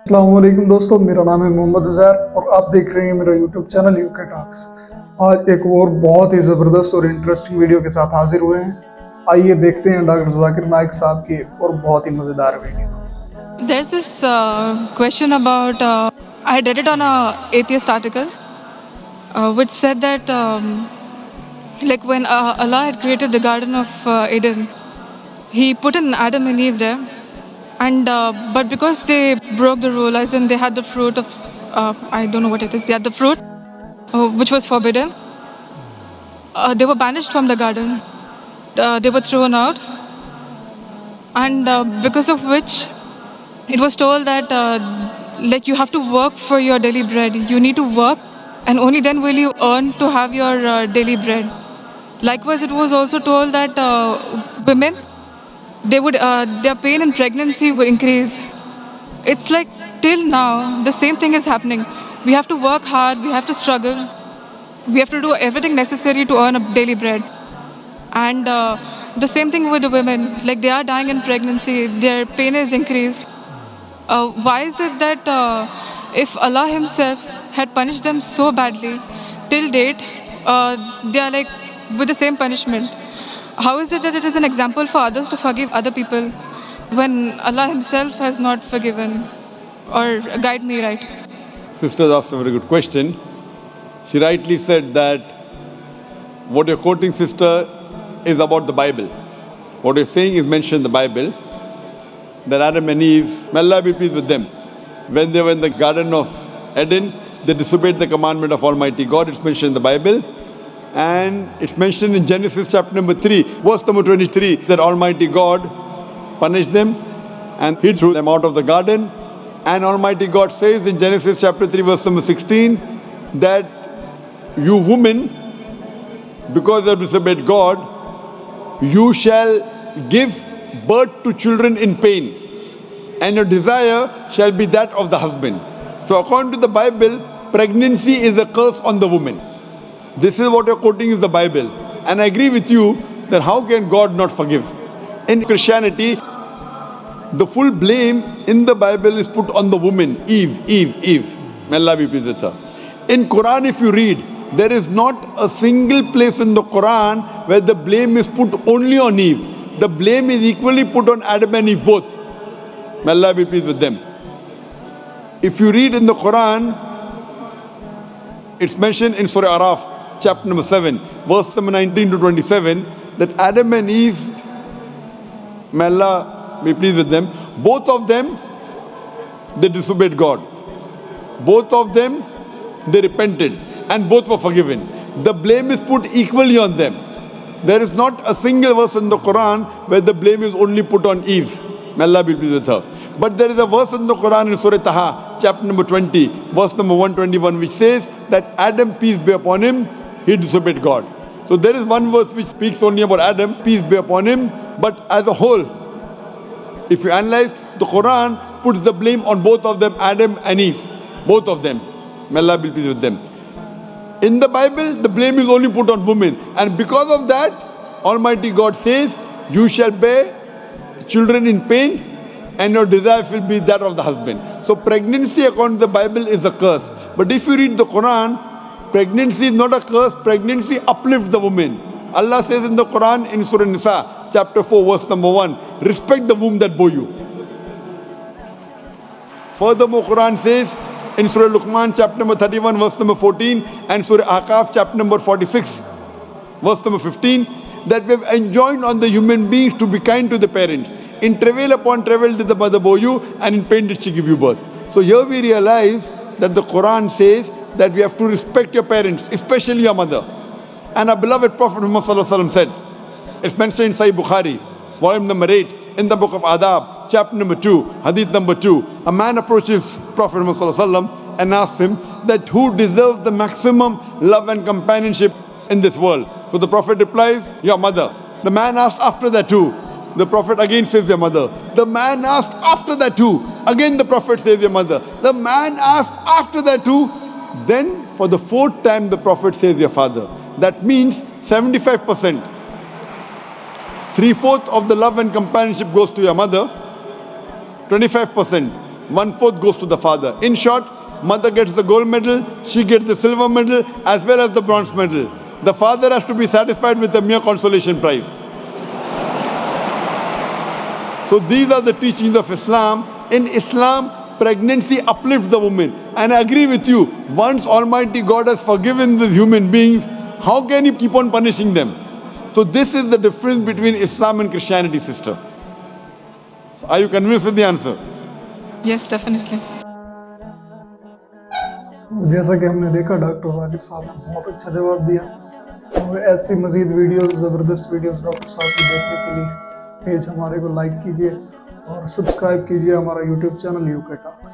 अस्सलामुअलैकुम दोस्तों, मेरा नाम है मोहम्मद उज़ैर और आप देख रहे हैं मेरा यूट्यूब चैनल यूके टॉक्स। आज एक और बहुत ही ज़बरदस्त और इंटरेस्टिंग वीडियो के साथ हाजिर हुए हैं। आइए देखते हैं डॉक्टर जाकिर नाइक साहब की और बहुत ही मज़ेदार video. There's this question about I read it on a atheist article, which said that like when Allah had created the Garden of Eden, He put an Adam and Eve there, and but because they broke the rule, as in they had the fruit of I don't know what it is. They had the fruit which was forbidden. They were banished from the garden. They were thrown out, and because of which it was told that like you have to work for your daily bread. You need to work, and only then will you earn to have your daily bread. Likewise, it was also told that women, their pain in pregnancy would increase. It's like till now the same thing is happening. We have to work hard. We have to struggle. We have to do everything necessary to earn a daily bread. And the same thing with the women. Like they are dying in pregnancy. Their pain is increased. Why is it that if Allah Himself had punished them so badly, till date, they are like with the same punishment? How is it that it is an example for others to forgive other people when Allah Himself has not forgiven? Or guide me right. Sister asked a very good question. She rightly said that what you're quoting, sister, is about the Bible. What you're saying is mentioned in the Bible, that Adam and Eve, may Allah be pleased with them, when they were in the Garden of Eden, they disobeyed the commandment of Almighty God. It's mentioned in the Bible. And it's mentioned in Genesis chapter number 3, verse number 23, that Almighty God punished them and He threw them out of the garden. And Almighty God says in Genesis chapter 3, verse number 16, that you women, because you have disobeyed God, you shall give birth to children in pain, and your desire shall be that of the husband. So according to the Bible, pregnancy is a curse on the woman. This is what you're quoting is the Bible. And I agree with you that how can God not forgive? In Christianity, the full blame in the Bible is put on the woman, Eve. May Allah be pleased with her. In Quran, if you read, there is not a single place in the Quran where the blame is put only on Eve. The blame is equally put on Adam and Eve both. May Allah be pleased with them. If you read in the Quran, it's mentioned in Surah Araf, chapter number 7, verse number 19 to 27, that Adam and Eve, may Allah be pleased with them, both of them, they disobeyed God. Both of them, they repented, and both were forgiven. The blame is put equally on them. There is not a single verse in the Quran where the blame is only put on Eve. May Allah be pleased with her. But there is a verse in the Quran in Surah Taha, chapter number 20, verse number 121, which says that Adam, peace be upon him, he disobeyed God. So there is one verse which speaks only about Adam, peace be upon him. But as a whole, if you analyze, the Quran puts the blame on both of them, Adam and Eve. Both of them. May Allah be pleased with them. In the Bible, the blame is only put on women. And because of that, Almighty God says, you shall bear children in pain, and your desire will be that of the husband. So pregnancy, according to the Bible, is a curse. But if you read the Quran, pregnancy is not a curse. Pregnancy uplifts the woman. Allah says in the Quran, in Surah Nisa, chapter 4, verse number 1, respect the womb that bore you. Furthermore, Quran says in Surah Luqman, chapter number 31, verse number 14, and Surah Ahqaf, chapter number 46, verse number 15, that we have enjoined on the human beings to be kind to the parents. In travail upon travail did the mother bore you, and in pain did she give you birth. So here we realize that the Quran says that we have to respect your parents, especially your mother. And our beloved Prophet Muhammad ﷺ said, it's mentioned in Sahih Bukhari, volume number 8, in the book of Adab, chapter number 2, hadith number 2. A man approaches Prophet Muhammad ﷺ and asks him that who deserves the maximum love and companionship in this world. So the Prophet replies, your mother. The man asked after that too. The Prophet again says your mother. The man asked after that too. Again the Prophet says your mother. The man asked after that too. Then for the fourth time the Prophet says your father. That means 75%. 3/4 of the love and companionship goes to your mother. 25%. 1/4 goes to the father. In short, mother gets the gold medal, she gets the silver medal as well as the bronze medal. The father has to be satisfied with a mere consolation prize. So these are the teachings of Islam. In Islam, pregnancy uplifts the woman. And I agree with you, once Almighty God has forgiven the human beings, how can you keep on punishing them? So this is the difference between Islam and Christianity, sister. So are you convinced with the answer? Yes, definitely. जैसा कि हमने देखा doctor Zakir साहब ने बहुत अच्छा जवाब दिया। और ऐसी मज़ीद वीडियोस, ज़बरदस्त वीडियोस डॉक्टर साहब को देखने के लिए पेज हमारे को लाइक कीजिए और सब्सक्राइब कीजिए हमारा यूट्यूब चैनल यूके टॉक्स।